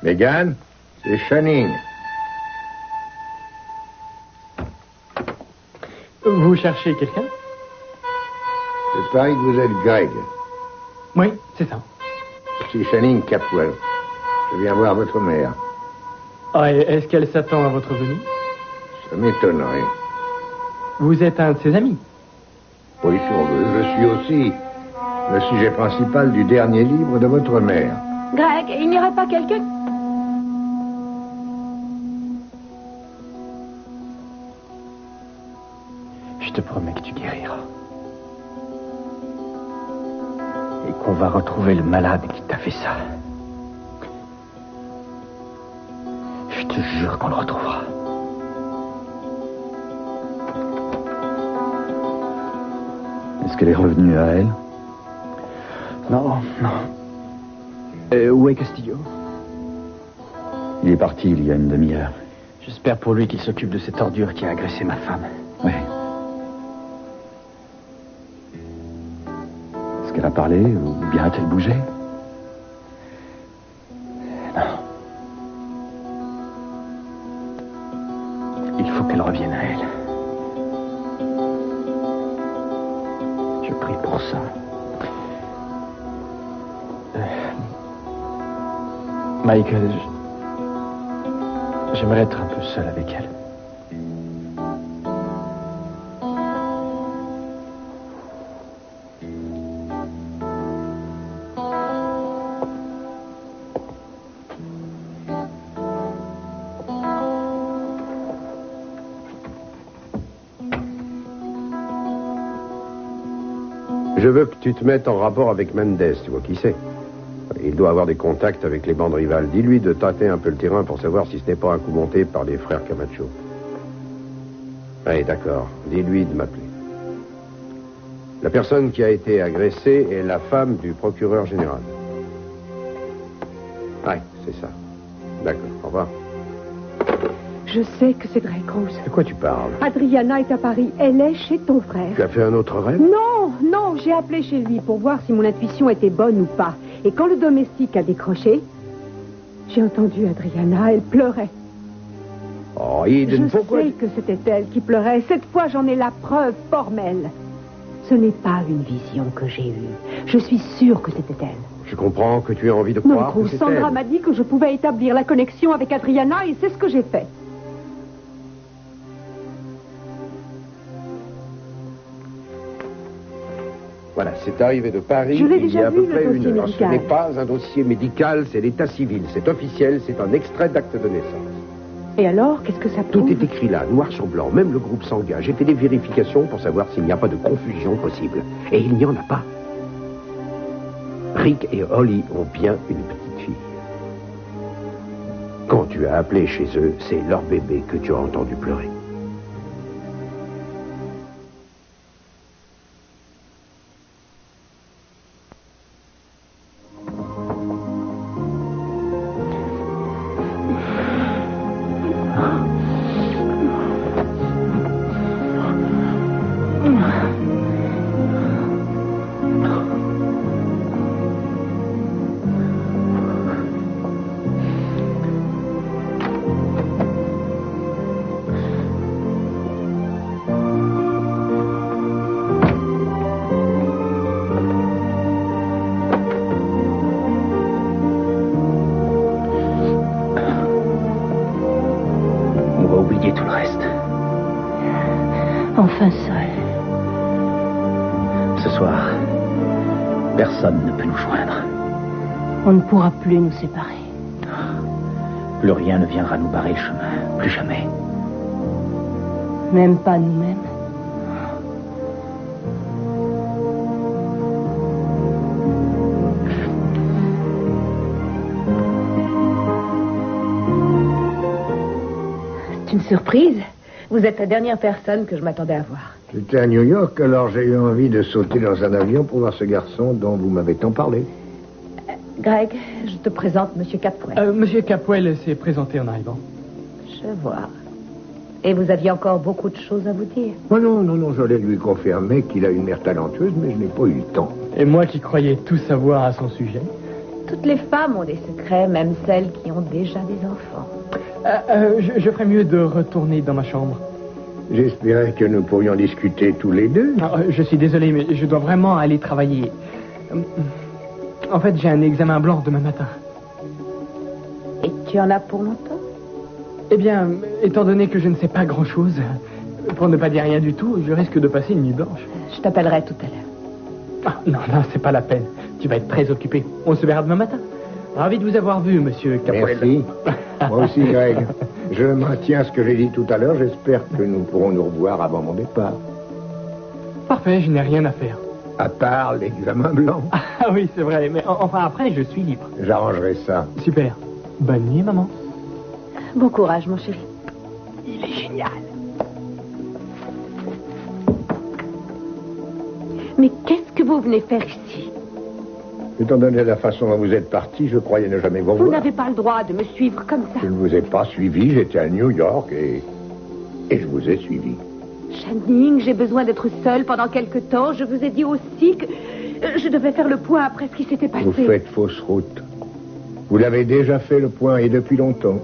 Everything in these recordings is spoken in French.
Megan, c'est Channing. Vous cherchez quelqu'un? Je parie que vous êtes Greg. Oui, c'est ça. Je suis Channing Capwell. Je viens voir votre mère. Ah, est-ce qu'elle s'attend à votre venue? Ça m'étonnerait. Vous êtes un de ses amis? Oui, si on veut. Je suis aussi le sujet principal du dernier livre de votre mère. Greg, il n'y aurait pas quelqu'un... Je te promets que tu guériras. Et qu'on va retrouver le malade qui t'a fait ça. Je te jure qu'on le retrouvera. Est-ce qu'elle est revenue à elle? Non, non. Où est Castillo? Il est parti il y a une demi-heure. J'espère pour lui qu'il s'occupe de cette ordure qui a agressé ma femme. Oui. Est-ce qu'elle a parlé ou bien a-t-elle bougé? Non. Il faut qu'elle revienne à elle. Je prie pour ça. Michael, j'aimerais être un peu seul avec elle. Je veux que tu te mettes en rapport avec Mendez, tu vois qui c'est. Il doit avoir des contacts avec les bandes rivales. Dis-lui de tâter un peu le terrain pour savoir si ce n'est pas un coup monté par les frères Camacho. Oui, d'accord. Dis-lui de m'appeler. La personne qui a été agressée est la femme du procureur général. Oui, c'est ça. D'accord, au revoir. Je sais que c'est Greg Rose. De quoi tu parles? Adriana est à Paris. Elle est chez ton frère. Tu as fait un autre rêve? Non, j'ai appelé chez lui pour voir si mon intuition était bonne ou pas. Et quand le domestique a décroché, j'ai entendu Adriana, elle pleurait. Oh, Eden, pourquoi... Je sais que c'était elle qui pleurait. Cette fois, j'en ai la preuve formelle. Ce n'est pas une vision que j'ai eue. Je suis sûre que c'était elle. Je comprends que tu aies envie de Non, croire que c'est Sandra elle. m'a dit que je pouvais établir la connexion avec Adriana et c'est ce que j'ai fait. Voilà, c'est arrivé de Paris Je l'ai il y a déjà à peu vu, le près dossier une heure. Ce médical. n'est pas un dossier médical, c'est l'état civil, c'est officiel, c'est un extrait d'acte de naissance. Et alors, qu'est-ce que ça prouve? Tout est écrit là, noir sur blanc, même le groupe sanguin. J'ai fait des vérifications pour savoir s'il n'y a pas de confusion possible. Et il n'y en a pas. Rick et Holly ont bien une petite fille. Quand tu as appelé chez eux, c'est leur bébé que tu as entendu pleurer. Enfin seul. Ce soir, personne ne peut nous joindre. On ne pourra plus nous séparer. Plus rien ne viendra nous barrer le chemin. Plus jamais. Même pas nous-mêmes. C'est une surprise. Vous êtes la dernière personne que je m'attendais à voir. J'étais à New York, alors j'ai eu envie de sauter dans un avion pour voir ce garçon dont vous m'avez tant parlé. Greg, je te présente Monsieur Capwell. Monsieur Capwell s'est présenté en arrivant. Je vois. Et vous aviez encore beaucoup de choses à vous dire. Oh non, j'allais lui confirmer qu'il a une mère talentueuse, mais je n'ai pas eu le temps. Et moi qui croyais tout savoir à son sujet. Toutes les femmes ont des secrets, même celles qui ont déjà des enfants. Je ferais mieux de retourner dans ma chambre. J'espérais que nous pourrions discuter tous les deux. Je suis désolé, mais je dois vraiment aller travailler. En fait, j'ai un examen blanc demain matin. Et tu en as pour longtemps? Eh bien, étant donné que je ne sais pas grand-chose, pour ne pas dire rien du tout, je risque de passer une nuit blanche. Je t'appellerai tout à l'heure. Non, c'est pas la peine. Tu vas être très occupé. On se verra demain matin. Ravi de vous avoir vu, monsieur Caporal. Merci. Moi aussi, Greg. Je maintiens ce que j'ai dit tout à l'heure. J'espère que nous pourrons nous revoir avant mon départ. Parfait, je n'ai rien à faire. À part l'examen blanc. Ah oui, c'est vrai. Mais enfin, après, je suis libre. J'arrangerai ça. Super. Bonne nuit, maman. Bon courage, mon chéri. Il est génial. Mais qu'est-ce que vous venez faire ici? Étant donné la façon dont vous êtes parti, je croyais ne jamais vous Vous voir. n'avez pas le droit de me suivre comme ça. Je ne vous ai pas suivi. J'étais à New York et je vous ai suivi. Channing, j'ai besoin d'être seule pendant quelque temps. Je vous ai dit aussi que je devais faire le point après ce qui s'était passé. Vous faites fausse route. Vous l'avez déjà fait le point et depuis longtemps.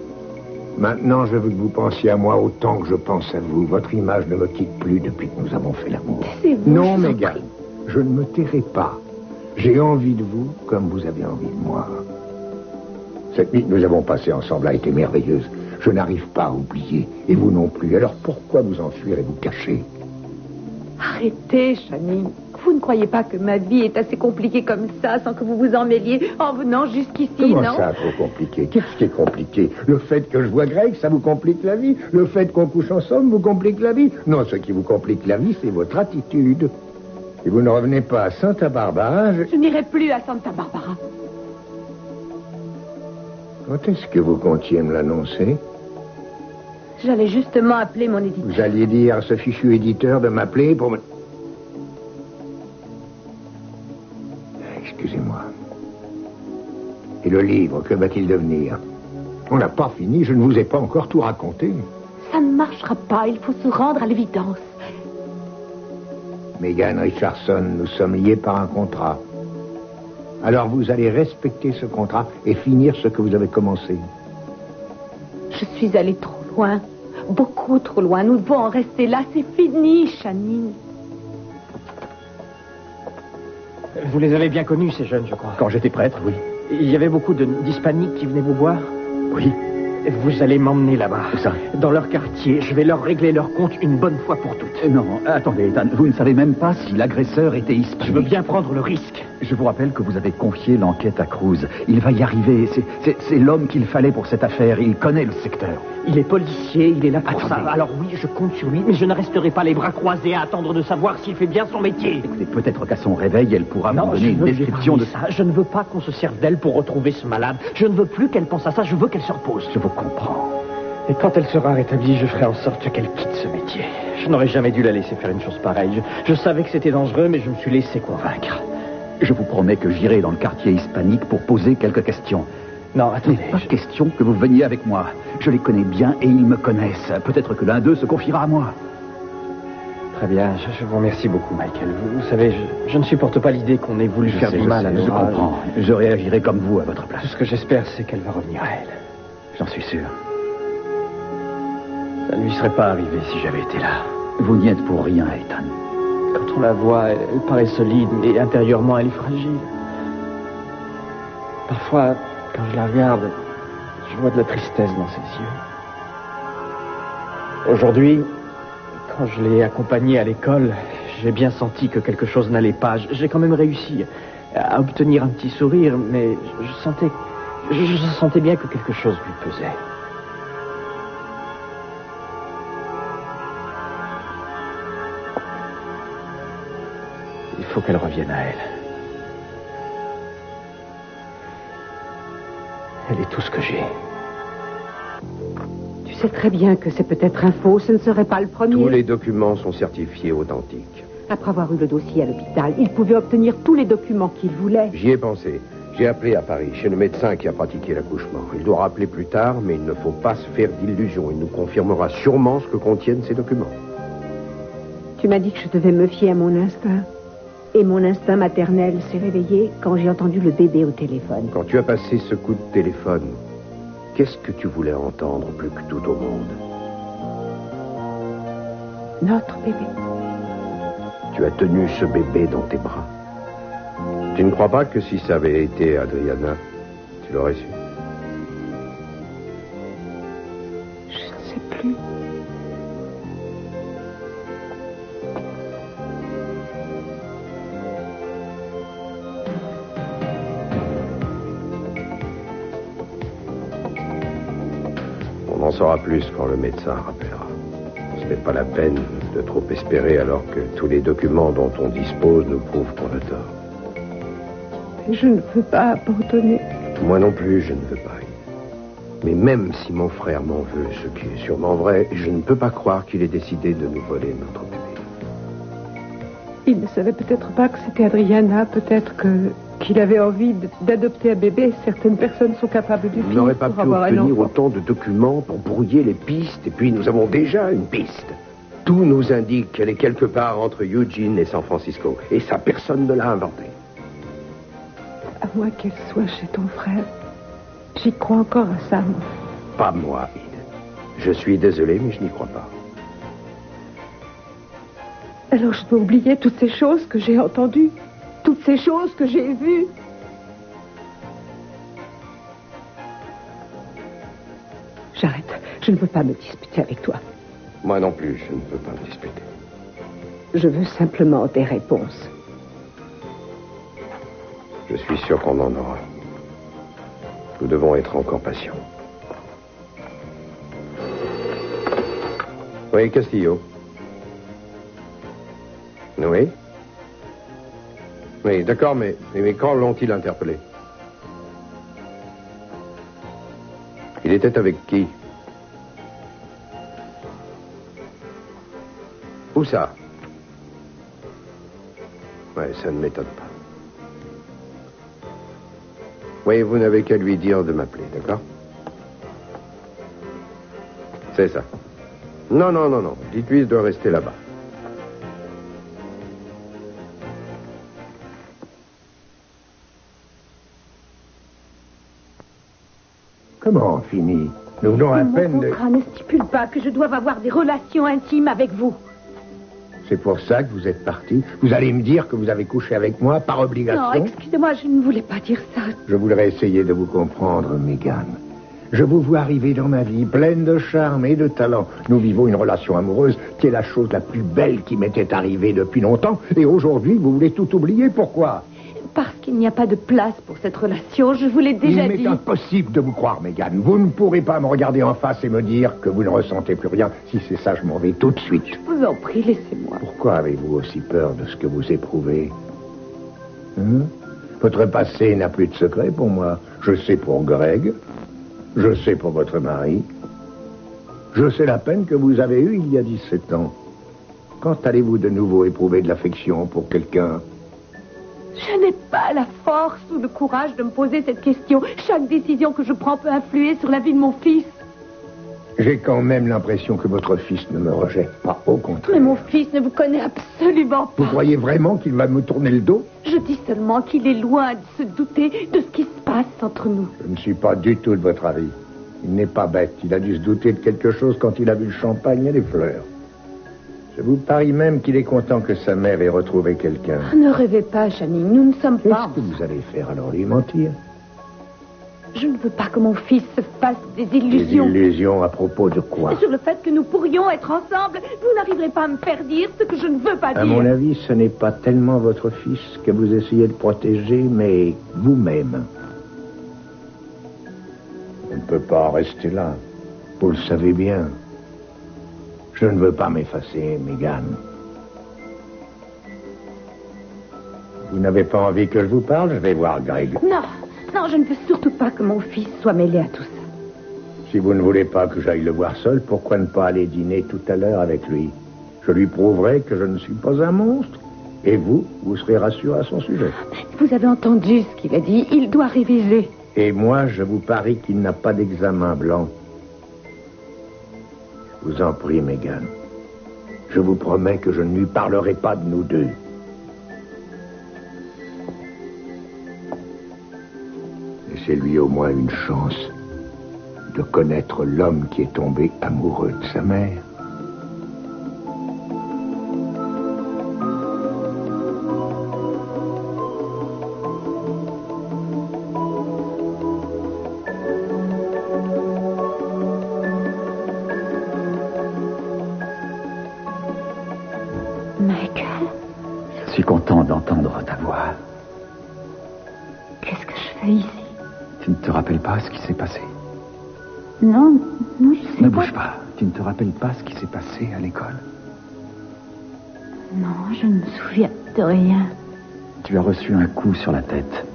Maintenant, je veux que vous pensiez à moi autant que je pense à vous. Votre image ne me quitte plus depuis que nous avons fait l'amour. Taisez-vous, Non, je vous en Megan, prie. je ne me tairai pas. J'ai envie de vous comme vous avez envie de moi. Cette nuit que nous avons passée ensemble a été merveilleuse. Je n'arrive pas à oublier, et vous non plus. Alors pourquoi vous enfuir et vous cacher? Arrêtez, Channing. Vous ne croyez pas que ma vie est assez compliquée comme ça sans que vous vous en mêliez en venant jusqu'ici, Comment non? ça, trop compliqué? Qu'est-ce qui est compliqué? Le fait que je vois Greg, ça vous complique la vie? Le fait qu'on couche ensemble vous complique la vie? Non, ce qui vous complique la vie, c'est votre attitude. Et vous ne revenez pas à Santa Barbara. Je n'irai plus à Santa Barbara. Quand est-ce que vous comptiez me l'annoncer? J'allais justement appeler mon éditeur. Vous alliez dire à ce fichu éditeur de m'appeler pour me... Excusez-moi. Et le livre, que va-t-il devenir? On n'a pas fini, je ne vous ai pas encore tout raconté. Ça ne marchera pas, il faut se rendre à l'évidence. Megan Richardson, nous sommes liés par un contrat. Alors vous allez respecter ce contrat et finir ce que vous avez commencé. Je suis allée trop loin, beaucoup trop loin. Nous devons en rester là, c'est fini, Channing. Vous les avez bien connus, ces jeunes, je crois. Quand j'étais prêtre, oui. Il y avait beaucoup d'hispaniques qui venaient vous voir. Oui. Vous allez m'emmener là-bas. Où ça? Dans leur quartier. Je vais leur régler leur compte une bonne fois pour toutes. Non, attendez, Ethan, vous ne savez même pas si l'agresseur était hispanique. Je veux bien prendre le risque. Je vous rappelle que vous avez confié l'enquête à Cruz. Il va y arriver. C'est l'homme qu'il fallait pour cette affaire. Il connaît le secteur. Il est policier, il est là pour ça. Attendez. Alors oui, je compte sur lui, mais je ne resterai pas les bras croisés à attendre de savoir s'il fait bien son métier. Écoutez, peut-être qu'à son réveil, elle pourra Non, vous je donner une veux lui description de parler ça. Je ne veux pas qu'on se serve d'elle pour retrouver ce malade. Je ne veux plus qu'elle pense à ça, je veux qu'elle se repose. Je vous comprends. Et quand elle sera rétablie, je ferai en sorte qu'elle quitte ce métier. Je n'aurais jamais dû la laisser faire une chose pareille. Je savais que c'était dangereux, mais je me suis laissé convaincre. Je vous promets que j'irai dans le quartier hispanique pour poser quelques questions. Non, Mais attendez. pas question que vous veniez avec moi. Je les connais bien et ils me connaissent. Peut-être que l'un d'eux se confiera à moi. Très bien, je vous remercie beaucoup, Michael. Vous savez, je ne supporte pas l'idée qu'on ait voulu faire du mal à Je Nora. comprends. Je réagirai comme vous à votre place. Tout ce que j'espère, c'est qu'elle va revenir à elle. J'en suis sûr. Ça ne lui serait pas arrivé si j'avais été là. Vous n'y êtes pour rien, Ethan. Quand on la voit, elle paraît solide, mais intérieurement, elle est fragile. Parfois, quand je la regarde, je vois de la tristesse dans ses yeux. Aujourd'hui, quand je l'ai accompagnée à l'école, j'ai bien senti que quelque chose n'allait pas. J'ai quand même réussi à obtenir un petit sourire, mais je sentais bien que quelque chose lui pesait. Il faut qu'elle revienne à elle. Elle est tout ce que j'ai. Tu sais très bien que c'est peut-être un faux, ce ne serait pas le premier. Tous les documents sont certifiés authentiques. Après avoir eu le dossier à l'hôpital, il pouvait obtenir tous les documents qu'il voulait. J'y ai pensé. J'ai appelé à Paris, chez le médecin qui a pratiqué l'accouchement. Il doit rappeler plus tard, mais il ne faut pas se faire d'illusions. Il nous confirmera sûrement ce que contiennent ces documents. Tu m'as dit que je devais me fier à mon instinct. Et mon instinct maternel s'est réveillé quand j'ai entendu le bébé au téléphone. Quand tu as passé ce coup de téléphone, qu'est-ce que tu voulais entendre plus que tout au monde? Notre bébé. Tu as tenu ce bébé dans tes bras. Tu ne crois pas que si ça avait été Adriana, tu l'aurais su? Je ne sais plus. On en saura plus quand le médecin rappellera. Ce n'est pas la peine de trop espérer alors que tous les documents dont on dispose nous prouvent qu'on a tort. Mais je ne veux pas abandonner. Moi non plus, je ne veux pas. Mais même si mon frère m'en veut, ce qui est sûrement vrai, je ne peux pas croire qu'il ait décidé de nous voler notre bébé. Il ne savait peut-être pas que c'était Adriana, peut-être qu'il avait envie d'adopter un bébé. Certaines personnes sont capables du On n'aurait pas pu obtenir enfant. autant de documents pour brouiller les pistes, et puis nous avons déjà une piste. Tout nous indique qu'elle est quelque part entre Eugene et San Francisco, et ça, personne ne l'a inventé. À moins qu'elle soit chez ton frère. J'y crois encore à ça, moi. Pas moi, Eden. Je suis désolé, mais je n'y crois pas. Alors je dois oublier toutes ces choses que j'ai entendues, toutes ces choses que j'ai vues. J'arrête. Je ne veux pas me disputer avec toi. Moi non plus, je ne veux pas me disputer. Je veux simplement des réponses. Je suis sûr qu'on en aura. Nous devons être encore patients. Oui, Castillo. Oui. Oui, d'accord, mais quand l'ont-ils interpellé? Il était avec qui? Où ça? Ouais, ça ne m'étonne pas. Oui, vous n'avez qu'à lui dire de m'appeler, d'accord? C'est ça. Non. Dites-lui de rester là-bas. Comment, fini? Nous venons à peine Mon de... contrat ne stipule pas que je doive avoir des relations intimes avec vous. C'est pour ça que vous êtes parti. Vous allez me dire que vous avez couché avec moi par obligation? Non, excusez-moi, je ne voulais pas dire ça. Je voudrais essayer de vous comprendre, Megan. Je vous vois arriver dans ma vie, pleine de charme et de talent. Nous vivons une relation amoureuse qui est la chose la plus belle qui m'était arrivée depuis longtemps. Et aujourd'hui, vous voulez tout oublier. Pourquoi? Parce qu'il n'y a pas de place pour cette relation, je vous l'ai déjà dit. Il m'est impossible de vous croire, Megan. Vous ne pourrez pas me regarder en face et me dire que vous ne ressentez plus rien. Si c'est ça, je m'en vais tout de suite. Je vous en prie, laissez-moi. Pourquoi avez-vous aussi peur de ce que vous éprouvez? Votre passé n'a plus de secret pour moi. Je sais pour Greg. Je sais pour votre mari. Je sais la peine que vous avez eue il y a 17 ans. Quand allez-vous de nouveau éprouver de l'affection pour quelqu'un? Je n'ai pas la force ou le courage de me poser cette question. Chaque décision que je prends peut influer sur la vie de mon fils. J'ai quand même l'impression que votre fils ne me rejette pas, au contraire. Mais mon fils ne vous connaît absolument pas. Vous croyez vraiment qu'il va me tourner le dos? Je dis seulement qu'il est loin de se douter de ce qui se passe entre nous. Je ne suis pas du tout de votre avis. Il n'est pas bête. Il a dû se douter de quelque chose quand il a vu le champagne et les fleurs. Je vous parie même qu'il est content que sa mère ait retrouvé quelqu'un. Ne rêvez pas, Channing, nous ne sommes pas... Qu'est-ce que vous allez faire alors, lui mentir? Je ne veux pas que mon fils se fasse des illusions. Des illusions à propos de quoi? Sur le fait que nous pourrions être ensemble, vous n'arriverez pas à me faire dire ce que je ne veux pas dire. À mon avis, ce n'est pas tellement votre fils que vous essayez de protéger, mais vous-même. On ne peut pas en rester là. Vous le savez bien. Je ne veux pas m'effacer, Megan. Vous n'avez pas envie que je vous parle? Je vais voir Greg. Non, je ne veux surtout pas que mon fils soit mêlé à tout ça. Si vous ne voulez pas que j'aille le voir seul, pourquoi ne pas aller dîner tout à l'heure avec lui? Je lui prouverai que je ne suis pas un monstre. Et vous serez rassuré à son sujet. Vous avez entendu ce qu'il a dit. Il doit réviser. Et moi, je vous parie qu'il n'a pas d'examen blanc. Je vous en prie, Megan. Je vous promets que je ne lui parlerai pas de nous deux. Laissez-lui au moins une chance de connaître l'homme qui est tombé amoureux de sa mère. Michael, Je suis content d'entendre ta voix. qu'est-ce que je fais ici? Tu ne te rappelles pas ce qui s'est passé? Non, je sais Ne pas. bouge pas. Tu ne te rappelles pas ce qui s'est passé à l'école? Non, je ne me souviens de rien. Tu as reçu un coup sur la tête.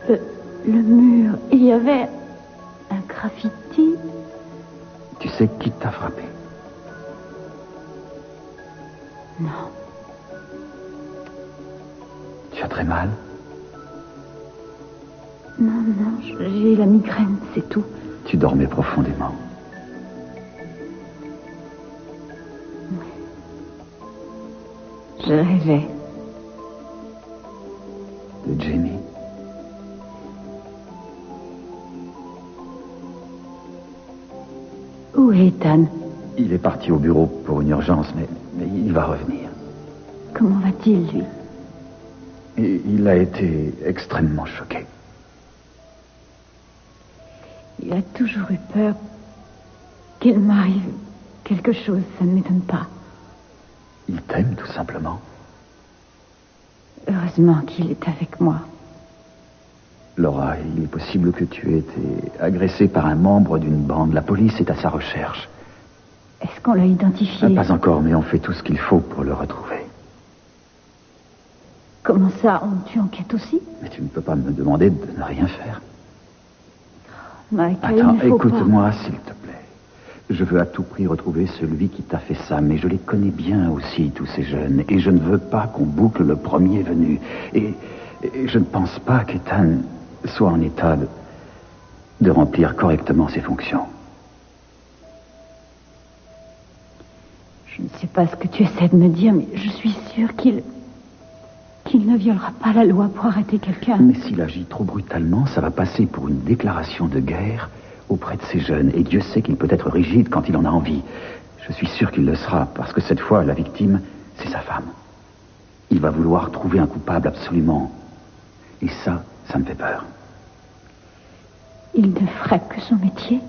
Le mur, il y avait un graffiti. Tu sais qui t'a frappé? Non, Tu as très mal? non, j'ai la migraine, c'est tout. Tu dormais profondément. Je rêvais. De Jamie. Où est Ethan? Il est parti au bureau pour une urgence, mais il va revenir. Comment va-t-il, lui? Et il a été extrêmement choqué. Il a toujours eu peur qu'il m'arrive quelque chose, ça ne m'étonne pas. Il t'aime tout simplement. Heureusement qu'il est avec moi. Laura, il est possible que tu aies été agressée par un membre d'une bande. La police est à sa recherche. Est-ce qu'on l'a identifié? Pas encore, mais on fait tout ce qu'il faut pour le retrouver. Comment ça, tu enquêtes aussi? Mais tu ne peux pas me demander de ne rien faire. Michael, Attends, il ne faut pas. écoute-moi, s'il te plaît. Je veux à tout prix retrouver celui qui t'a fait ça, mais je les connais bien aussi, tous ces jeunes, et je ne veux pas qu'on boucle le premier venu. Et je ne pense pas qu'Ethan soit en état de remplir correctement ses fonctions. Je ne sais pas ce que tu essaies de me dire, mais je suis sûre qu'il ne violera pas la loi pour arrêter quelqu'un. Mais s'il agit trop brutalement, ça va passer pour une déclaration de guerre auprès de ces jeunes. Et Dieu sait qu'il peut être rigide quand il en a envie. Je suis sûr qu'il le sera, parce que cette fois, la victime, c'est sa femme. Il va vouloir trouver un coupable absolument. Et ça me fait peur. Il ne ferait que son métier.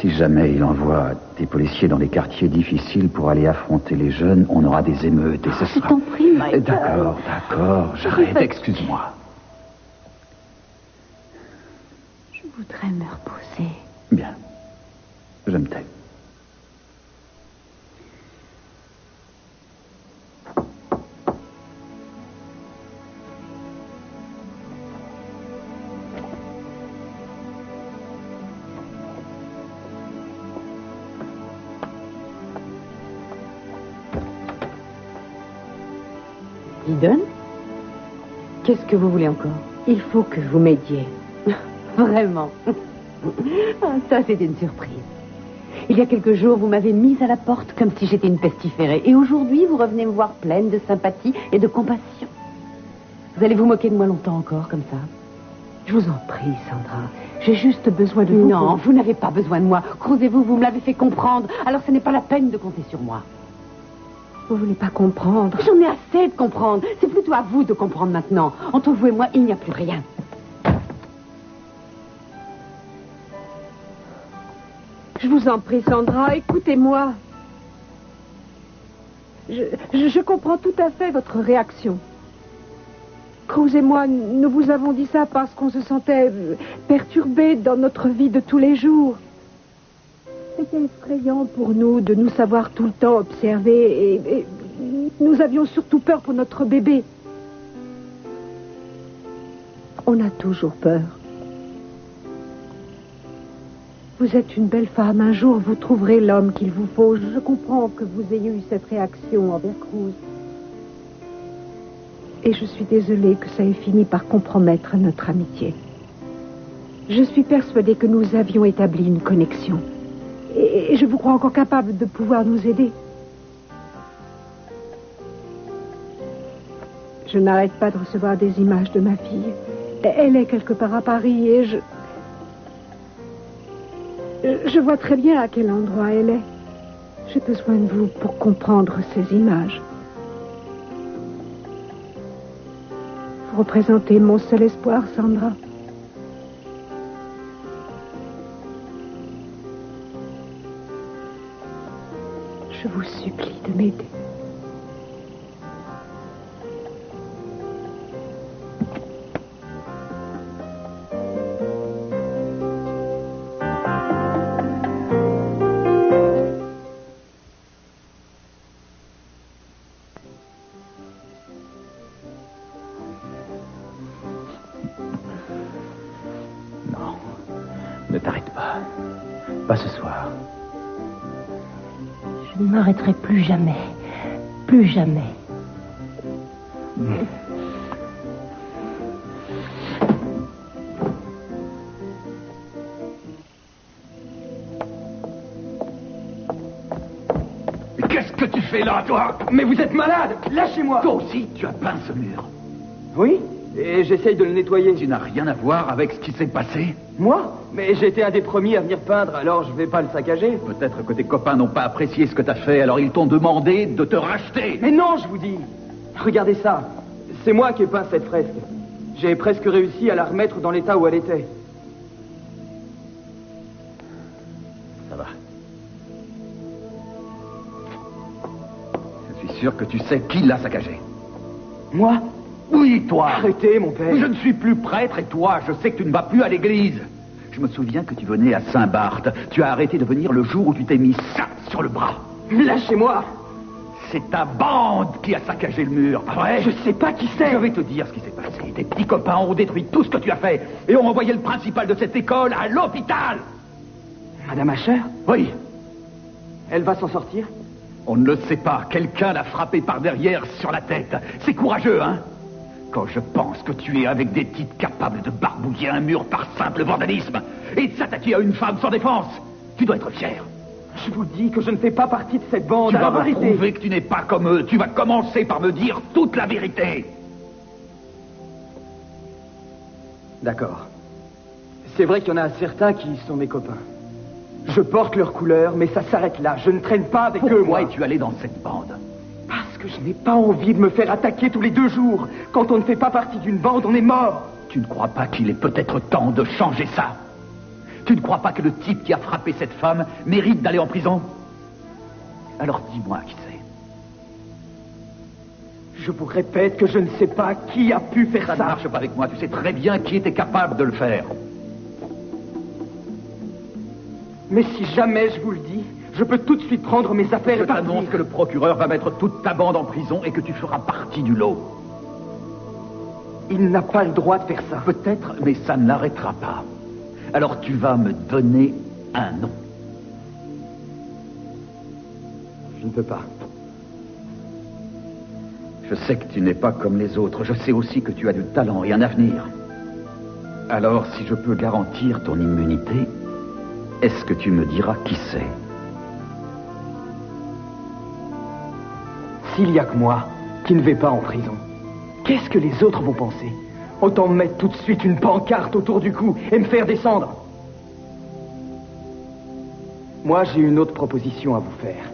Si jamais il envoie des policiers dans des quartiers difficiles pour aller affronter les jeunes, on aura des émeutes et ce Je sera... t'en prie, Michael. D'accord, j'arrête, excuse-moi. Je voudrais me reposer. Bien, je me tais. Eden? Qu'est-ce que vous voulez encore? Il faut que vous m'aidiez. Vraiment. Ah, ça, c'est une surprise. Il y a quelques jours, vous m'avez mise à la porte comme si j'étais une pestiférée. Et aujourd'hui, vous revenez me voir pleine de sympathie et de compassion. Vous allez vous moquer de moi longtemps encore, comme ça? Je vous en prie, Sandra. J'ai juste besoin de vous. Non, vous n'avez pas besoin de moi. Croisez-vous, vous me l'avez fait comprendre. Alors ce n'est pas la peine de compter sur moi. Vous voulez pas comprendre? J'en ai assez de comprendre. C'est plutôt à vous de comprendre maintenant. Entre vous et moi, il n'y a plus rien. Je vous en prie, Sandra, écoutez-moi. Je comprends tout à fait votre réaction. Cruz et moi, nous vous avons dit ça parce qu'on se sentait perturbés dans notre vie de tous les jours. C'était effrayant pour nous de nous savoir tout le temps observés et nous avions surtout peur pour notre bébé. On a toujours peur. Vous êtes une belle femme. Un jour, vous trouverez l'homme qu'il vous faut. Je comprends que vous ayez eu cette réaction envers Cruz. Et je suis désolée que ça ait fini par compromettre notre amitié. Je suis persuadée que nous avions établi une connexion. Et je vous crois encore capable de pouvoir nous aider. Je n'arrête pas de recevoir des images de ma fille. Elle est quelque part à Paris et je vois très bien à quel endroit elle est. J'ai besoin de vous pour comprendre ces images. Vous représentez mon seul espoir, Sandra. Je vous supplie de m'aider. Ne t'arrête pas. Pas ce soir. Je ne m'arrêterai plus jamais. Plus jamais. Qu'est-ce que tu fais là, toi? Mais vous êtes malade! Lâchez-moi! Toi aussi, tu as peint ce mur. Oui? Et j'essaye de le nettoyer. Tu n'as rien à voir avec ce qui s'est passé? Moi? Mais j'étais un des premiers à venir peindre, alors je vais pas le saccager. Peut-être que tes copains n'ont pas apprécié ce que t'as fait, alors ils t'ont demandé de te racheter. Mais non, je vous dis! Regardez ça. C'est moi qui ai peint cette fresque. J'ai presque réussi à la remettre dans l'état où elle était. Ça va. Je suis sûr que tu sais qui l'a saccagé. Moi? Oui, toi. Arrêtez, mon père. Je ne suis plus prêtre et toi, je sais que tu ne vas plus à l'église. Je me souviens que tu venais à Saint-Barth. Tu as arrêté de venir le jour où tu t'es mis ça sur le bras. Lâchez-moi! C'est ta bande qui a saccagé le mur, pas vrai? Je sais pas qui c'est. Je vais te dire ce qui s'est passé. Tes petits copains ont détruit tout ce que tu as fait et ont envoyé le principal de cette école à l'hôpital. Madame Asher? Oui. Elle va s'en sortir? On ne le sait pas. Quelqu'un l'a frappé par derrière sur la tête. C'est courageux, hein? Quand je pense que tu es avec des types capables de barbouiller un mur par simple vandalisme et de s'attaquer à une femme sans défense, tu dois être fier. Je vous dis que je ne fais pas partie de cette bande. Tu vas Alors me prouver que tu n'es pas comme eux. Tu vas commencer par me dire toute la vérité. D'accord. C'est vrai qu'il y en a certains qui sont mes copains. Je porte leur couleur, mais ça s'arrête là. Je ne traîne pas avec eux, moi. Pourquoi es-tu allé dans cette bande? Parce que je n'ai pas envie de me faire attaquer tous les 2 jours. Quand on ne fait pas partie d'une bande, on est mort. Tu ne crois pas qu'il est peut-être temps de changer ça? Tu ne crois pas que le type qui a frappé cette femme mérite d'aller en prison? Alors dis-moi qui c'est. Je vous répète que je ne sais pas qui a pu faire ça. Ça ne marche pas avec moi. Tu sais très bien qui était capable de le faire. Mais si jamais je vous le dis, je peux tout de suite prendre mes affaires Je et partir. t'annonce que le procureur va mettre toute ta bande en prison et que tu feras partie du lot. Il n'a pas le droit de faire ça. Peut-être, mais ça ne l'arrêtera pas. Alors tu vas me donner un nom. Je ne peux pas. Je sais que tu n'es pas comme les autres. Je sais aussi que tu as du talent et un avenir. Alors, si je peux garantir ton immunité, est-ce que tu me diras qui c'est? S'il y a que moi qui ne vais pas en prison, qu'est-ce que les autres vont penser? Autant me mettre tout de suite une pancarte autour du cou et me faire descendre. Moi, j'ai une autre proposition à vous faire.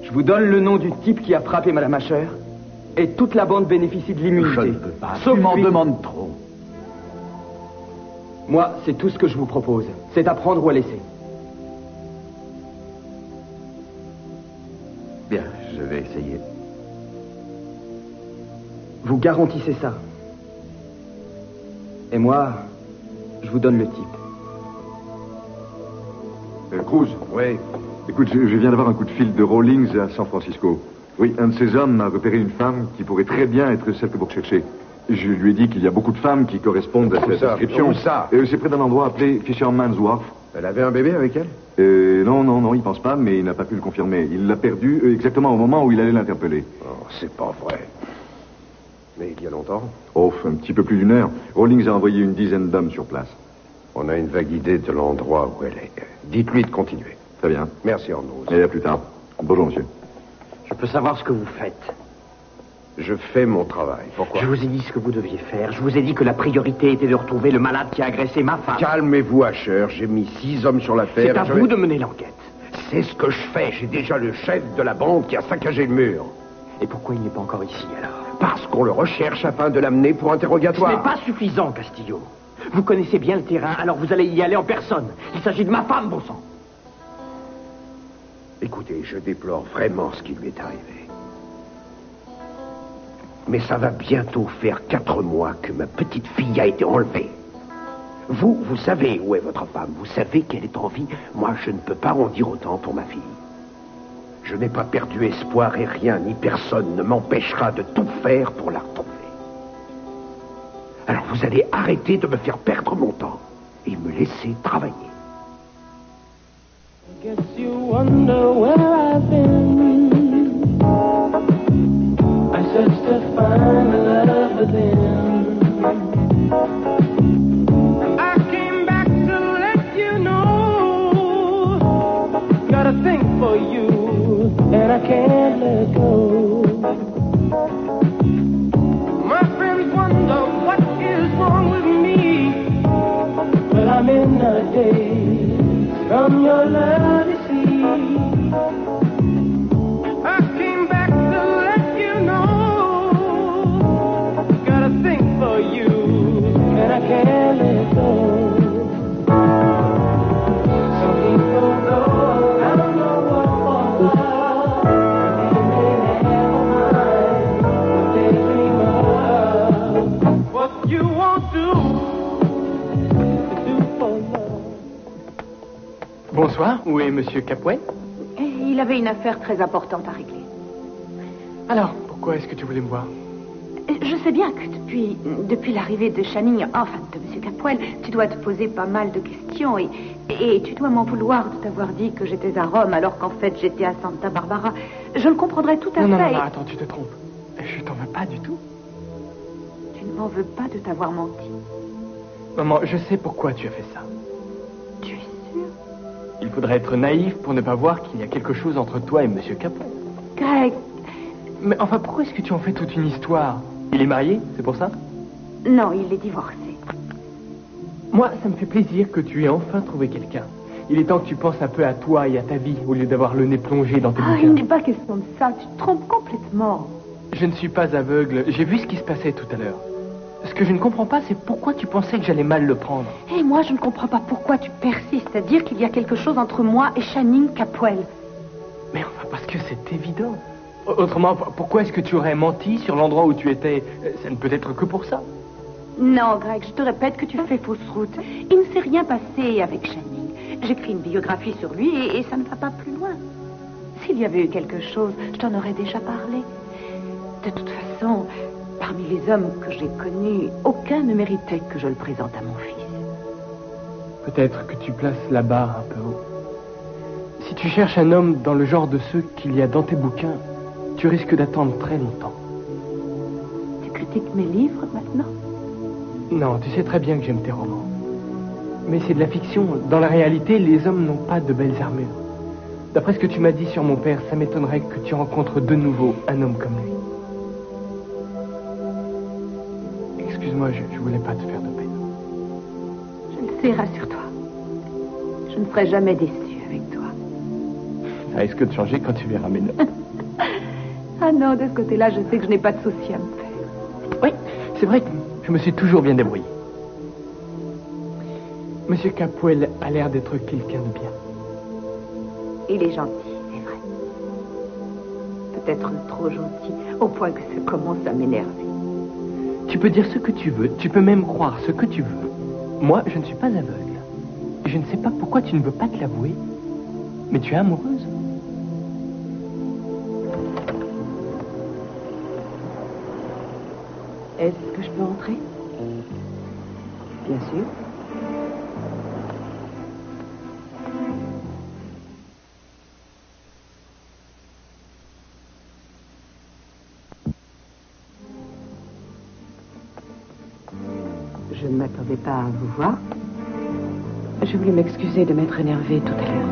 Je vous donne le nom du type qui a frappé Madame Asher, et toute la bande bénéficie de l'immunité. Je ne peux pas. Sauf Tu m'en lui. demandes trop. Moi, c'est tout ce que je vous propose. C'est à prendre ou à laisser. Bien, je vais essayer. Vous garantissez ça. Et moi, je vous donne le type. Cruz. Oui. Écoute, je viens d'avoir un coup de fil de Rawlings à San Francisco. Oui, un de ces hommes a repéré une femme qui pourrait très bien être celle que vous recherchez. Je lui ai dit qu'il y a beaucoup de femmes qui correspondent à cette description. Où ça? C'est près d'un endroit appelé Fisherman's Wharf. Elle avait un bébé avec elle? Non, il pense pas, mais il n'a pas pu le confirmer. Il l'a perdu exactement au moment où il allait l'interpeller. Oh, c'est pas vrai. Mais il y a longtemps? Oh, un petit peu plus d'1 heure. Rawlings a envoyé une dizaine d'hommes sur place. On a une vague idée de l'endroit où elle est. Dites-lui de continuer. Très bien. Merci, Arnaud. Et à plus tard. Bonjour, monsieur. Je peux savoir ce que vous faites. Je fais mon travail. Pourquoi? Je vous ai dit ce que vous deviez faire. Je vous ai dit que la priorité était de retrouver le malade qui a agressé ma femme. Calmez-vous, Asher. J'ai mis 6 hommes sur l'affaire. C'est à vous de mener l'enquête. C'est ce que je fais. J'ai déjà le chef de la bande qui a saccagé le mur. Et pourquoi il n'est pas encore ici, alors? Parce qu'on le recherche afin de l'amener pour interrogatoire. Ce n'est pas suffisant, Castillo. Vous connaissez bien le terrain, alors vous allez y aller en personne. Il s'agit de ma femme, bon sang. Écoutez, je déplore vraiment ce qui lui est arrivé. Mais ça va bientôt faire 4 mois que ma petite fille a été enlevée. Vous savez où est votre femme. Vous savez qu'elle est en vie. Moi, je ne peux pas en dire autant pour ma fille. Je n'ai pas perdu espoir et rien ni personne ne m'empêchera de tout faire pour la retrouver. Alors vous allez arrêter de me faire perdre mon temps et me laisser travailler. Guess you wonder where I've been. I searched to find the love within. I came back to let you know. Got a thing for you, and I can't let go. My friends wonder what is wrong with me. Well, I'm in a daze from your love, you see. I came back to let you know. Got a thing for you, and I can't let go. Some people go, I don't know what for love. They never mind what they dream of. What you won't do for love. Bonsoir, où est Monsieur Capwell? Il avait une affaire très importante à régler. Alors, pourquoi est-ce que tu voulais me voir? Je sais bien que depuis l'arrivée de Channing, enfin de M. Capwell, tu dois te poser pas mal de questions et tu dois m'en vouloir de t'avoir dit que j'étais à Rome alors qu'en fait j'étais à Santa Barbara. Je le comprendrais tout à fait. Non, attends, tu te trompes. Je t'en veux pas du tout. Tu ne m'en veux pas de t'avoir menti. Maman, je sais pourquoi tu as fait ça. Tu es sûr? Il faudrait être naïf pour ne pas voir qu'il y a quelque chose entre toi et M. Capwell. Greg. Mais enfin, pourquoi est-ce que tu en fais toute une histoire? Il est marié, c'est pour ça? Non, il est divorcé. Moi, ça me fait plaisir que tu aies enfin trouvé quelqu'un. Il est temps que tu penses un peu à toi et à ta vie, au lieu d'avoir le nez plongé dans tes bouquins. Il n'est pas question de ça, tu te trompes complètement. Je ne suis pas aveugle, j'ai vu ce qui se passait tout à l'heure. Ce que je ne comprends pas, c'est pourquoi tu pensais que j'allais mal le prendre. Et moi, je ne comprends pas pourquoi tu persistes à dire qu'il y a quelque chose entre moi et Channing Capwell. Mais enfin, parce que c'est évident. Autrement, pourquoi est-ce que tu aurais menti sur l'endroit où tu étais? Ça ne peut être que pour ça. Non, Greg, je te répète que tu fais fausse route. Il ne s'est rien passé avec Channing. J'écris une biographie sur lui et ça ne va pas plus loin. S'il y avait eu quelque chose, je t'en aurais déjà parlé. De toute façon, parmi les hommes que j'ai connus, aucun ne méritait que je le présente à mon fils. Peut-être que tu places la barre un peu haut. Si tu cherches un homme dans le genre de ceux qu'il y a dans tes bouquins, tu risques d'attendre très longtemps. Tu critiques mes livres maintenant? Non, tu sais très bien que j'aime tes romans. Mais c'est de la fiction. Dans la réalité, les hommes n'ont pas de belles armures. D'après ce que tu m'as dit sur mon père, ça m'étonnerait que tu rencontres de nouveau un homme comme lui. Excuse-moi, je voulais pas te faire de peine. Je le sais, rassure-toi. Je ne serai jamais déçue avec toi. Ça risque de changer quand tu verras mes notes. Ah non, de ce côté-là, je sais que je n'ai pas de soucis à me faire. Oui, c'est vrai que je me suis toujours bien débrouillé. Monsieur Capwell a l'air d'être quelqu'un de bien. Il est gentil, c'est vrai. Peut-être trop gentil, au point que ça commence à m'énerver. Tu peux dire ce que tu veux, tu peux même croire ce que tu veux. Moi, je ne suis pas aveugle. Je ne sais pas pourquoi tu ne veux pas te l'avouer, mais tu es amoureuse. Est-ce que je peux entrer? Bien sûr. Je ne m'attendais pas à vous voir. Je voulais m'excuser de m'être énervée tout à l'heure.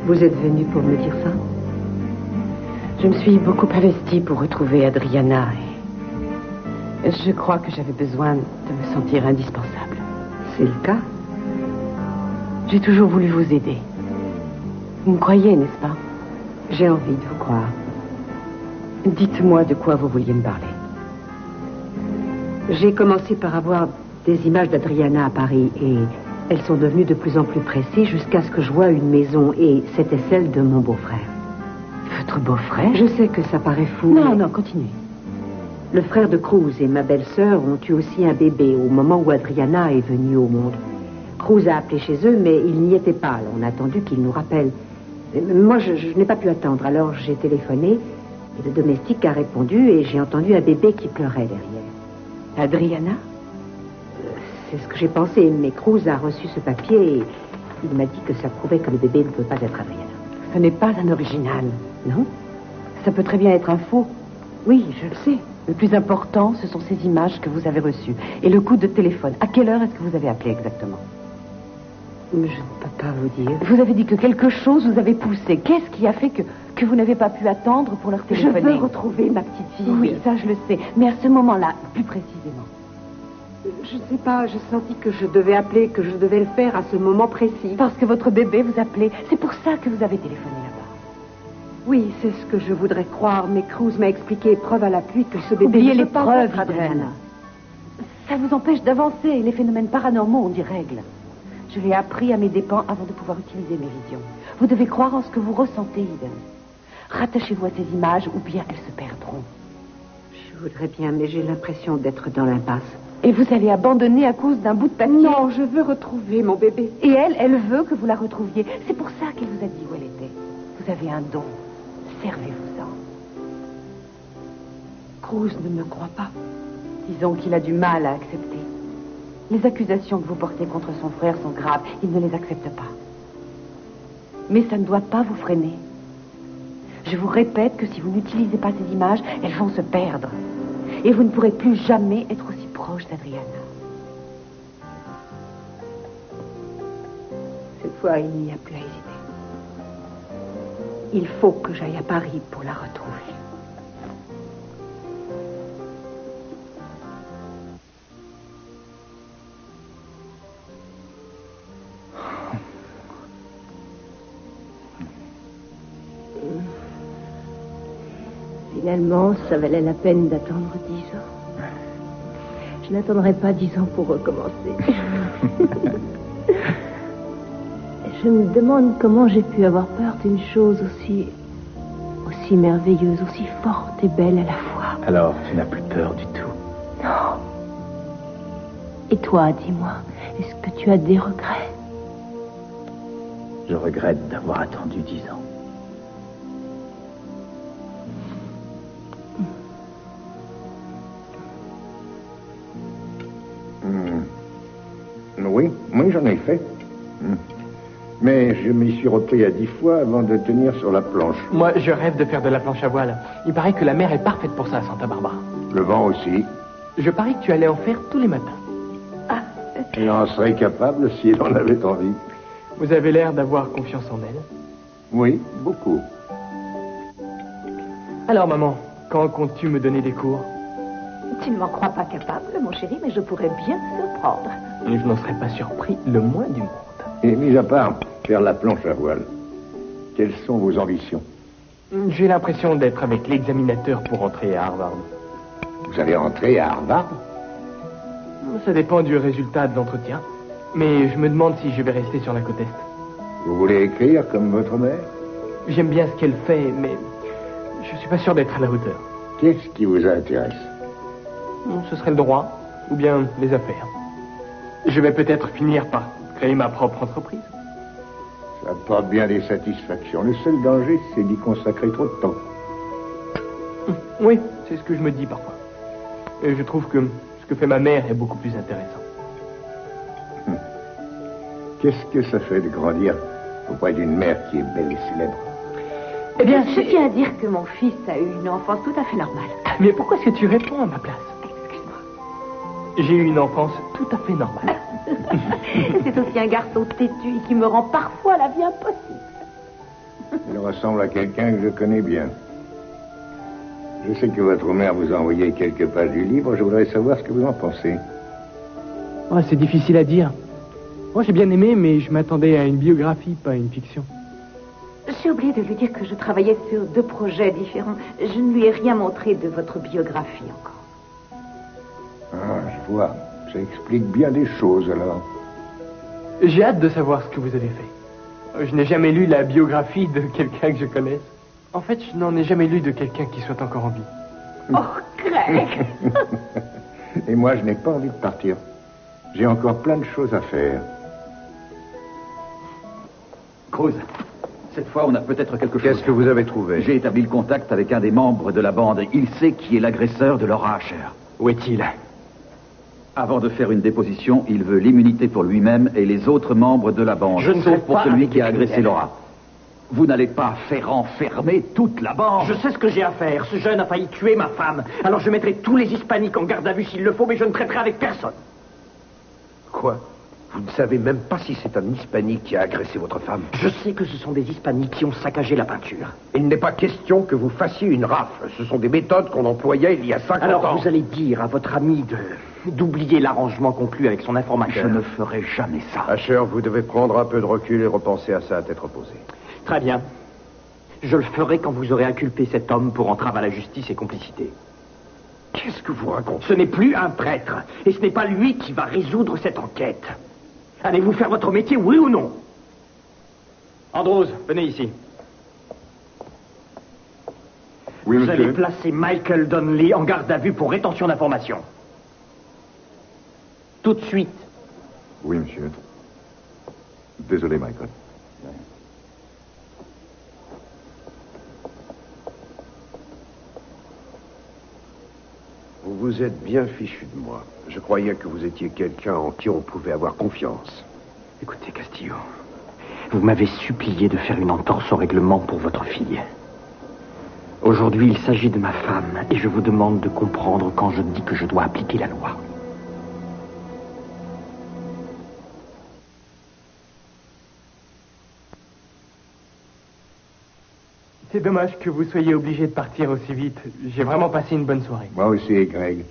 Vous êtes venu pour me dire ça? Je me suis beaucoup investie pour retrouver Adriana et je crois que j'avais besoin de me sentir indispensable. C'est le cas. J'ai toujours voulu vous aider. Vous me croyez, n'est-ce pas? J'ai envie de vous croire. Dites-moi de quoi vous vouliez me parler. J'ai commencé par avoir des images d'Adriana à Paris et elles sont devenues de plus en plus précises jusqu'à ce que je voie une maison et c'était celle de mon beau-frère. Votre beau-frère? Je sais que ça paraît fou. Non, continuez. Le frère de Cruz et ma belle-sœur ont eu aussi un bébé au moment où Adriana est venue au monde. Cruz a appelé chez eux, mais il n'y était pas. On a attendu qu'il nous rappelle. Moi, je n'ai pas pu attendre, alors j'ai téléphoné et le domestique a répondu et j'ai entendu un bébé qui pleurait derrière. Adriana? C'est ce que j'ai pensé, mais Cruz a reçu ce papier et il m'a dit que ça prouvait que le bébé ne peut pas être Adriana. Ce n'est pas un original, non? Ça peut très bien être un faux. Oui, je le sais. Le plus important, ce sont ces images que vous avez reçues. Et le coup de téléphone. À quelle heure est-ce que vous avez appelé exactement? Je ne peux pas vous dire. Vous avez dit que quelque chose vous avait poussé. Qu'est-ce qui a fait que vous n'avez pas pu attendre pour leur téléphoner? Je veux retrouver ma petite fille. Oui, ça je le sais. Mais à ce moment-là, plus précisément. Je ne sais pas, j'ai senti que je devais appeler, que je devais le faire à ce moment précis. Parce que votre bébé vous appelait. C'est pour ça que vous avez téléphoné là-bas. Oui, c'est ce que je voudrais croire, mais Cruz m'a expliqué, preuve à l'appui, que ce bébé... Oubliez les preuves, Adriana. Ça vous empêche d'avancer. Les phénomènes paranormaux ont des règles. Je l'ai appris à mes dépens avant de pouvoir utiliser mes visions. Vous devez croire en ce que vous ressentez, Eden. Rattachez-vous à ces images ou bien elles se perdront. Je voudrais bien, mais j'ai l'impression d'être dans l'impasse. Et vous allez abandonner à cause d'un bout de papier? Non, je veux retrouver mon bébé. Et elle veut que vous la retrouviez. C'est pour ça qu'elle vous a dit où elle était. Vous avez un don. Servez-vous-en. Cruz ne me croit pas. Disons qu'il a du mal à accepter. Les accusations que vous portez contre son frère sont graves. Il ne les accepte pas. Mais ça ne doit pas vous freiner. Je vous répète que si vous n'utilisez pas ces images, elles vont se perdre. Et vous ne pourrez plus jamais être aussi proche d'Adriana. Cette fois, il n'y a plus à hésiter. Il faut que j'aille à Paris pour la retrouver. Finalement, ça valait la peine d'attendre 10 ans. Je n'attendrai pas 10 ans pour recommencer. Je me demande comment j'ai pu avoir peur d'une chose aussi merveilleuse, aussi forte et belle à la fois. Alors, tu n'as plus peur du tout? Non. Et toi, dis-moi, est-ce que tu as des regrets? Je regrette d'avoir attendu 10 ans. Oui, j'en ai fait. Mais je m'y suis repris à 10 fois avant de tenir sur la planche. Moi, je rêve de faire de la planche à voile. Il paraît que la mer est parfaite pour ça à Santa Barbara. Le vent aussi. Je parie que tu allais en faire tous les matins. Il en serait capable si elle en avait envie. Vous avez l'air d'avoir confiance en elle. Oui, beaucoup. Alors, maman, quand comptes-tu me donner des cours? Tu ne m'en crois pas capable, mon chéri, mais je pourrais bien te surprendre. Et je n'en serais pas surpris le moins du monde. Et mis à part faire la planche à voile, quelles sont vos ambitions? J'ai l'impression d'être avec l'examinateur pour entrer à Harvard. Vous allez entrer à Harvard? Ça dépend du résultat de l'entretien. Mais je me demande si je vais rester sur la côte Est. Vous voulez écrire comme votre mère? J'aime bien ce qu'elle fait, mais je suis pas sûr d'être à la hauteur. Qu'est-ce qui vous intéresse? Ce serait le droit, ou bien les affaires. Je vais peut-être finir par créer ma propre entreprise. Ça apporte bien des satisfactions. Le seul danger, c'est d'y consacrer trop de temps. Oui, c'est ce que je me dis parfois. Et je trouve que ce que fait ma mère est beaucoup plus intéressant. Qu'est-ce que ça fait de grandir auprès d'une mère qui est belle et célèbre? Eh bien, je tiens à dire que mon fils a eu une enfance tout à fait normale. Mais pourquoi est-ce que tu réponds à ma place? Excuse-moi. J'ai eu une enfance tout à fait normale. C'est aussi un garçon têtu et qui me rend parfois la vie impossible. Il ressemble à quelqu'un que je connais bien. Je sais que votre mère vous a envoyé quelques pages du livre. Je voudrais savoir ce que vous en pensez. Oh, c'est difficile à dire. Moi, j'ai bien aimé, mais je m'attendais à une biographie, pas à une fiction. J'ai oublié de lui dire que je travaillais sur 2 projets différents. Je ne lui ai rien montré de votre biographie encore. Ah, je vois. Ça explique bien des choses, alors. J'ai hâte de savoir ce que vous avez fait. Je n'ai jamais lu la biographie de quelqu'un que je connaisse. En fait, je n'en ai jamais lu de quelqu'un qui soit encore en vie. Oh, Greg! Et moi, je n'ai pas envie de partir. J'ai encore plein de choses à faire. Cruz, cette fois, on a peut-être quelque chose. Qu'est-ce que vous avez trouvé? J'ai établi le contact avec un des membres de la bande. Il sait qui est l'agresseur de Laura Asher. Où est-il? Avant de faire une déposition, il veut l'immunité pour lui-même et les autres membres de la bande. Je ne sauf traite pour pas celui avec qui a des agressé criminels. Laura. Vous n'allez pas faire enfermer toute la bande. Je sais ce que j'ai à faire. Ce jeune a failli tuer ma femme. Alors je mettrai tous les hispaniques en garde à vue s'il le faut, mais je ne traiterai avec personne. Quoi? Vous ne savez même pas si c'est un hispanique qui a agressé votre femme? Je sais que ce sont des hispaniques qui ont saccagé la peinture. Il n'est pas question que vous fassiez une rafle. Ce sont des méthodes qu'on employait il y a 50 ans. Alors vous allez dire à votre ami d'oublier l'arrangement conclu avec son informateur. Je ne ferai jamais ça. Asher, vous devez prendre un peu de recul et repenser à ça à tête reposée. Très bien. Je le ferai quand vous aurez inculpé cet homme pour entrave à la justice et complicité. Qu'est-ce que vous racontez? Ce n'est plus un prêtre, et ce n'est pas lui qui va résoudre cette enquête. Allez-vous faire votre métier, oui ou non? Andrews, venez ici. Oui, Vous monsieur. allez placer Michael Donnelly en garde à vue pour rétention d'informations. Tout de suite. Oui, monsieur. Désolé, Michael. Vous vous êtes bien fichu de moi. Je croyais que vous étiez quelqu'un en qui on pouvait avoir confiance. Écoutez, Castillo, vous m'avez supplié de faire une entorse au règlement pour votre fille. Aujourd'hui, il s'agit de ma femme, et je vous demande de comprendre quand je dis que je dois appliquer la loi. C'est dommage que vous soyez obligé de partir aussi vite. J'ai vraiment passé une bonne soirée. Moi aussi, Greg.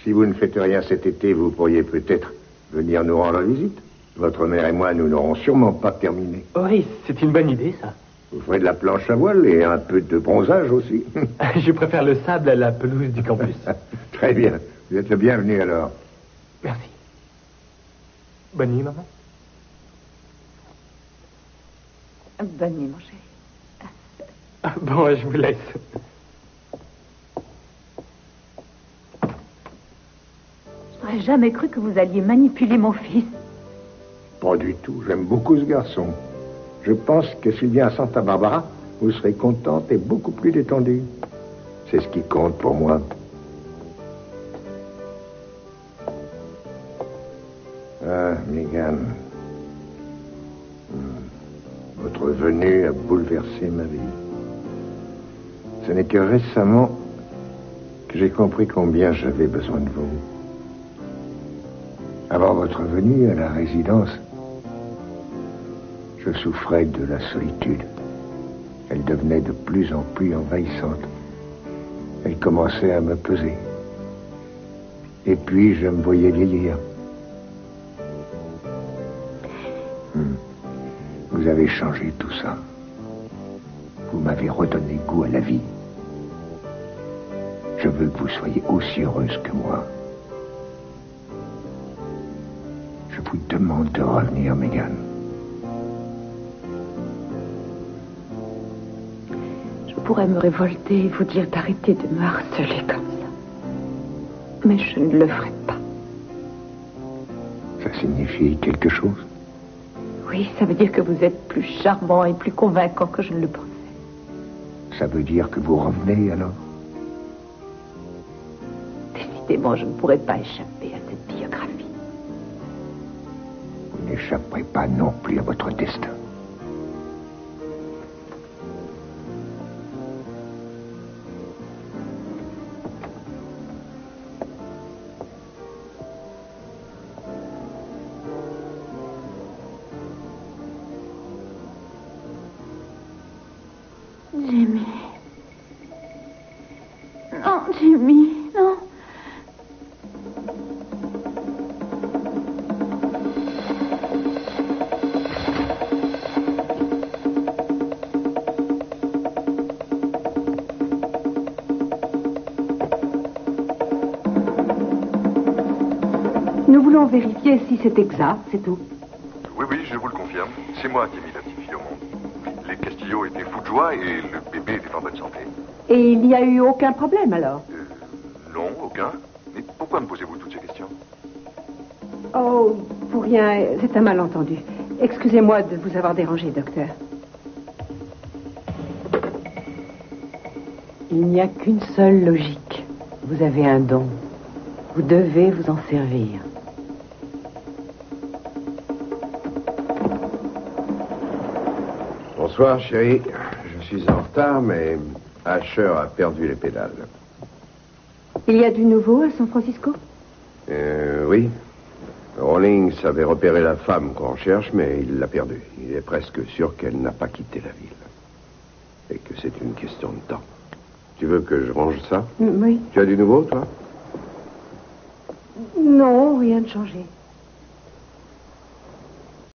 Si vous ne faites rien cet été, vous pourriez peut-être venir nous rendre visite. Votre mère et moi, nous n'aurons sûrement pas terminé. Oui, c'est une bonne idée, ça. Vous ferez de la planche à voile et un peu de bronzage aussi. Je préfère le sable à la pelouse du campus. Très bien. Vous êtes le bienvenu alors. Merci. Bonne nuit, maman. Bonne nuit, mon chéri. Ah, bon, je vous laisse. Je n'aurais jamais cru que vous alliez manipuler mon fils. Pas du tout. J'aime beaucoup ce garçon. Je pense que s'il vient à Santa Barbara, vous serez contente et beaucoup plus détendue. C'est ce qui compte pour moi. Ah, Megan. Votre venue a bouleversé ma vie. Ce n'est que récemment que j'ai compris combien j'avais besoin de vous. Avant votre venue à la résidence, je souffrais de la solitude. Elle devenait de plus en plus envahissante. Elle commençait à me peser. Et puis, je me voyais vieillir. Vous avez changé tout ça. Vous m'avez redonné goût à la vie. Je veux que vous soyez aussi heureuse que moi. Je vous demande de revenir, Megan. Je pourrais me révolter et vous dire d'arrêter de me harceler comme ça. Mais je ne le ferai pas. Ça signifie quelque chose? Oui, ça veut dire que vous êtes plus charmant et plus convaincant que je ne le pensais. Ça veut dire que vous revenez, alors? Décidément, je ne pourrais pas échapper à cette biographie. Vous n'échapperez pas non plus à votre destin. Jimmy. Nous voulons vérifier si c'est exact, c'est tout. Oui, je vous le confirme. C'est moi qui ai mis la petite fille au monde. Les Castillo étaient fous de joie et le bébé était en bonne santé. Et il n'y a eu aucun problème alors? Non, aucun. Mais pourquoi me posez-vous toutes ces questions? Oh, pour rien, c'est un malentendu. Excusez-moi de vous avoir dérangé, docteur. Il n'y a qu'une seule logique. Vous avez un don. Vous devez vous en servir. Bonsoir, chérie. Je suis en retard, mais Asher a perdu les pédales. Il y a du nouveau à San Francisco? Oui. Rawlings avait repéré la femme qu'on cherche, mais il l'a perdue. Il est presque sûr qu'elle n'a pas quitté la ville. Et que c'est une question de temps. Tu veux que je range ça? Oui. Tu as du nouveau, toi? Non, rien de changé.